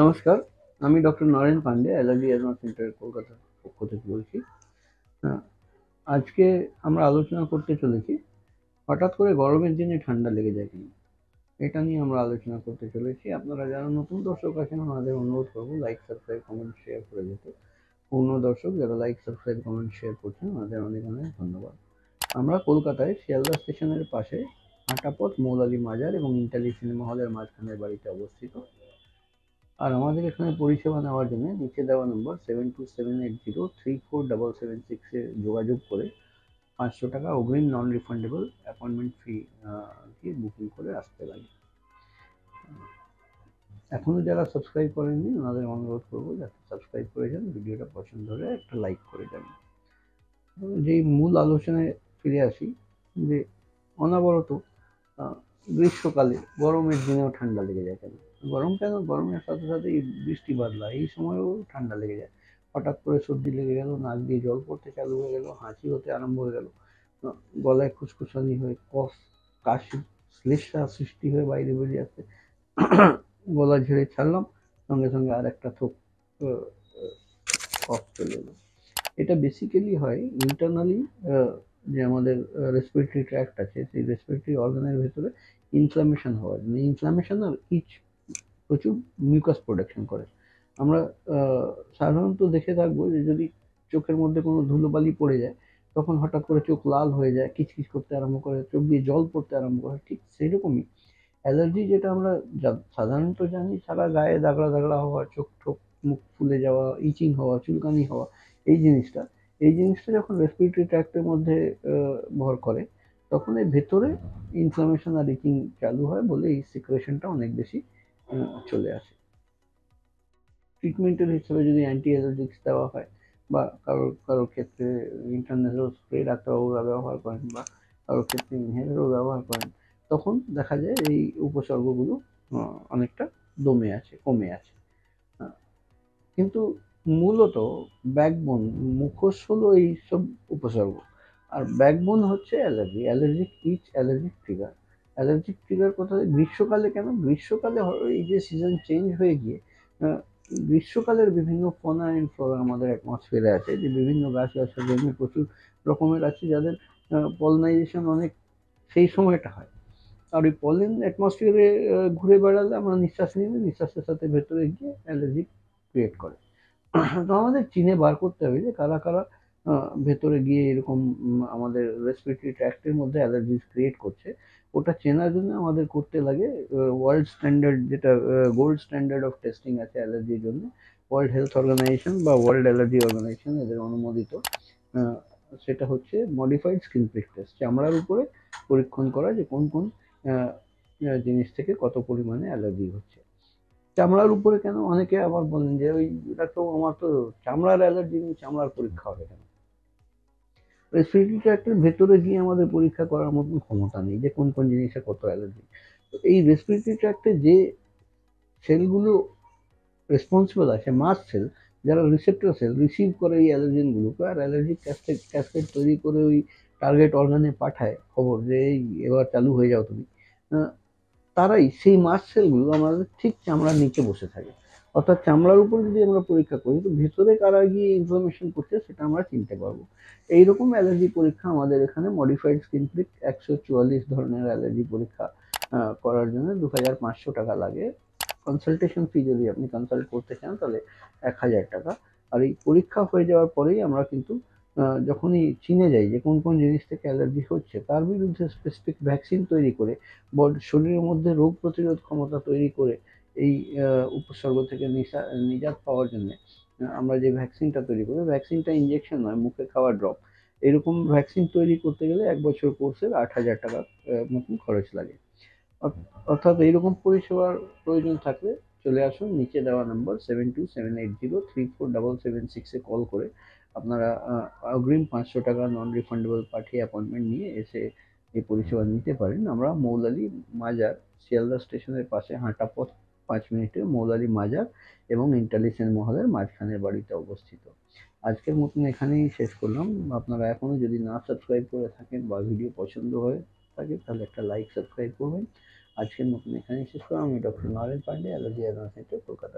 নমস্কার, আমি doctor Naren Pandey, allergy asthma centre কলকাতার পক্ষ থেকে বলছি। হ্যাঁ, আজকে আমরা আলোচনা করতে চলেছি হঠাৎ করে গরমের দিনে ঠান্ডা লেগে যায় কেন, এটা নিয়ে আমরা আলোচনা করতে চলেছি। আপনারা যারা নতুন দর্শক আছেন ওনাদের অনুরোধ করবো লাইক, সাবস্ক্রাইব, কমেন্ট, শেয়ার করে যেতে। পুরনো দর্শক যারা লাইক, সাবস্ক্রাইব, কমেন্ট, শেয়ার করছেন ওনাদের অনেক অনেক ধন্যবাদ। আমরা কলকাতায় শিয়ালদা স্টেশনের পাশে হাঁটাপথ, মৌলালী মাজার এবং ইন্টালি সিনেমা হলের মাঝখানের বাড়িতে অবস্থিত। আর আমাদের এখানে পরিষেবা নেওয়ার জন্য নিচে দেওয়া নম্বর 7278034776 যোগাযোগ করে 500 টাকা অগ্রিম নন রিফান্ডেবল অ্যাপয়েন্টমেন্ট ফি দিয়ে বুকিং করে আসতে লাগে। এখনো যারা সাবস্ক্রাইব করেননি ওনাদের অনুরোধ করবো যাতে সাবস্ক্রাইব করে যান, ভিডিওটা পছন্দ হলে একটা লাইক করে যাবেন। যেই মূল আলোচনায় ফিরে আসি, যে অনবরত গ্রীষ্মকালে গরমের দিনেও ঠান্ডা লেগে যায় কেন? গরম কেন, গরমের সাথে সাথে এই বৃষ্টি বাদলা এই সময়ও ঠান্ডা লেগে যায়। হঠাৎ করে সর্দি লেগে গেল, নাক দিয়ে জল পড়তে চালু হয়ে গেল, হাঁচি হতে আরম্ভ হয়ে গেল, গলায় খুসখুসানি হয়ে কফ, কাশি, শ্লেষ্মা সৃষ্টি হয়ে বাইরে বেরিয়ে আসছে, গলা ঝেড়ে ছাড়লাম, সঙ্গে সঙ্গে আর একটা থোক কফ চলে এলো। এটা বেসিক্যালি হয় ইন্টারনালি, যে আমাদের রেসপিরেটরি ট্র্যাক্ট আছে সেই রেসপিরেটরি অর্গানের ভেতরে ইনফ্লামেশন হওয়ার জন্য। ইনফ্লামেশন আর ইচ প্রচুর মিউকাস প্রোডাকশন করে। আমরা সাধারণত দেখে থাকবো যে যদি চোখের মধ্যে কোনো ধুলোবালি পড়ে যায় তখন হঠাৎ করে চোখ লাল হয়ে যায়, কিচকিচ করতে আরম্ভ করে, চোখ দিয়ে জল পড়তে আরম্ভ করে। ঠিক সেরকমই অ্যালার্জি, যেটা আমরা সাধারণত জানি সারা গায়ে দাগড়া দাগড়া হওয়া, চোখ ঠোক মুখ ফুলে যাওয়া, ইচিং হওয়া, চুলকানি হওয়া, এই জিনিসটা যখন রেসপিরেটরি ট্র্যাক্টের মধ্যে ভর করে তখন এর ভেতরে ইনফ্লামেশন আর ইচিং চালু হয় বলে এই সিক্রেশনটা অনেক বেশি চলে আসে। ট্রিটমেন্টের হিসেবে যদি অ্যান্টি অ্যালার্জিক্স দেওয়া হয় বা কারোর কারোর ক্ষেত্রে ইন্টারন্যাশনাল স্প্রে ডাক্তারবাবুরা ব্যবহার করেন বা কারোর ক্ষেত্রে ইনহেলারও ব্যবহার করেন, তখন দেখা যায় এই উপসর্গগুলো অনেকটা কমে আছে। কিন্তু মূলত ব্যাকবোন, মুখোশ হলো এইসব উপসর্গ, আর ব্যাকবোন হচ্ছে allergy, allergic itch, allergic trigger. Allergic trigger কোথায়? গ্রীষ্মকালে। কেন গ্রীষ্মকালে? এই যে সিজন চেঞ্জ হয়ে গিয়ে গ্রীষ্মকালের বিভিন্ন ফনা অ্যান্ড ফ্লোরা আমাদের অ্যাটমসফিয়ারে আছে, যে বিভিন্ন গাছ গাছালি প্রচুর রকমের আছে যাদের পলিনাইজেশন অনেক সেই সময়টা হয়। আর ওই পলেন অ্যাটমসফিয়ারে ঘুরে বেড়ালে আমরা নিঃশ্বাস নিলে নিঃশ্বাসের সাথে ভেতরে গিয়ে অ্যালার্জি ক্রিয়েট করে। তো আমাদের চিনে বার করতে হবে যে কারা কারা ভেতরে গিয়ে এরকম আমাদের রেসপিরেটরি ট্র্যাক্টের মধ্যে অ্যালার্জিস ক্রিয়েট করছে। ওটা চেনার জন্য আমাদের করতে লাগে ওয়ার্ল্ড স্ট্যান্ডার্ড, যেটা গোল্ড স্ট্যান্ডার্ড অফ টেস্টিং আছে অ্যালার্জির জন্য। ওয়ার্ল্ড হেলথ অর্গানাইজেশন বা ওয়ার্ল্ড অ্যালার্জি অর্গানাইজেশন এদের অনুমোদিত। আহ, সেটা হচ্ছে মডিফাইড স্কিন প্রিক টেস্ট, চামড়ার উপরে পরীক্ষণ করা যে কোন কোন আহ, জিনিস থেকে কত পরিমাণে অ্যালার্জি হচ্ছে। চামড়ার উপরে কেন? অনেকে আবার বলেন যে ওই ডাক্তার আমার তো চামড়ার অ্যালার্জি নেই, চামড়ার পরীক্ষা হবে কেন? রেসপিরেটরি ট্র্যাক্টের ভেতরে গিয়ে আমাদের পরীক্ষা করার মতন ক্ষমতা নেই যে কোন কোন জিনিসে কত অ্যালার্জি। তো এই রেসপিরেটরি ট্র্যাক্টে যে সেলগুলো রেসপন্সিবল আছে, মাস্ট সেল, যারা রিসেপ্টর সেল রিসিভ করে এই অ্যালার্জেনগুলোকে আর অ্যালার্জিক ক্যাসকেড তৈরি করে ওই টার্গেট অর্গানে পাঠায় খবর যে এই এবার চালু হয়ে যাও তুমি, তারাই সেই মাস্ট সেলগুলো আমাদের ঠিক চামড়ার নিচে বসে থাকে। অর্থাৎ চামড়ার উপর যদি আমরা পরীক্ষা করি তো ভেতরে কারা গিয়ে ইনফরমেশন করছে সেটা আমরা চিনতে পারবো। এইরকম অ্যালার্জি পরীক্ষা আমাদের এখানে মডিফাইড স্কিন প্রিক 144 ধরনের অ্যালার্জি পরীক্ষা করার জন্য 2500 টাকা লাগে। কনসালটেশন ফি যদি আপনি কনসাল্ট করতে চান তাহলে 1000 টাকা। আর এই পরীক্ষা হয়ে যাওয়ার পরেই আমরা কিন্তু যখনই চিনে যাই যে কোন কোন জিনিস থেকে অ্যালার্জি হচ্ছে তার বিরুদ্ধে স্পেসিফিক ভ্যাকসিন তৈরি করে শরীরের মধ্যে রোগ প্রতিরোধ ক্ষমতা তৈরি করে এই উপসর্গ থেকে নিজাত পাওয়ার জন্য আমরা যে ভ্যাকসিনটা তৈরি করি, ভ্যাকসিনটা ইঞ্জেকশন নয়, মুখে খাওয়া ড্রপ। এরকম ভ্যাকসিন তৈরি করতে গেলে 1 বছর কোর্সের 8000 টাকা মতন খরচ লাগে। অর্থাৎ এইরকম পরিষেবার প্রয়োজন থাকলে চলে আসুন নিচে দেওয়া নম্বর 7278034776 কল করে আপনারা অগ্রিম 500 টাকা নন রিফান্ডেবল পাঠিয়ে অ্যাপয়েন্টমেন্ট নিয়ে এসে এই পরিষেবা নিতে পারেন। আমরা মৌলালী মাজার, শিয়ালদা স্টেশনের পাশে হাঁটা পথ 5 মিনিটে মৌলালী মাজার এবং ইন্টালি সিনেমা হলের মাঝখানের বাড়িতে অবস্থিত। আজকের মতন এখানেই শেষ করলাম। আপনারা এখনো যদি না সাবস্ক্রাইব করে থাকেন বা ভিডিও পছন্দ হয়ে থাকে তাহলে একটা লাইক, সাবস্ক্রাইব করবেন। আজকের মতন এখানেই শেষ করলাম। আমি doctor Naren Pandey, allergy advance centre, Kolkata.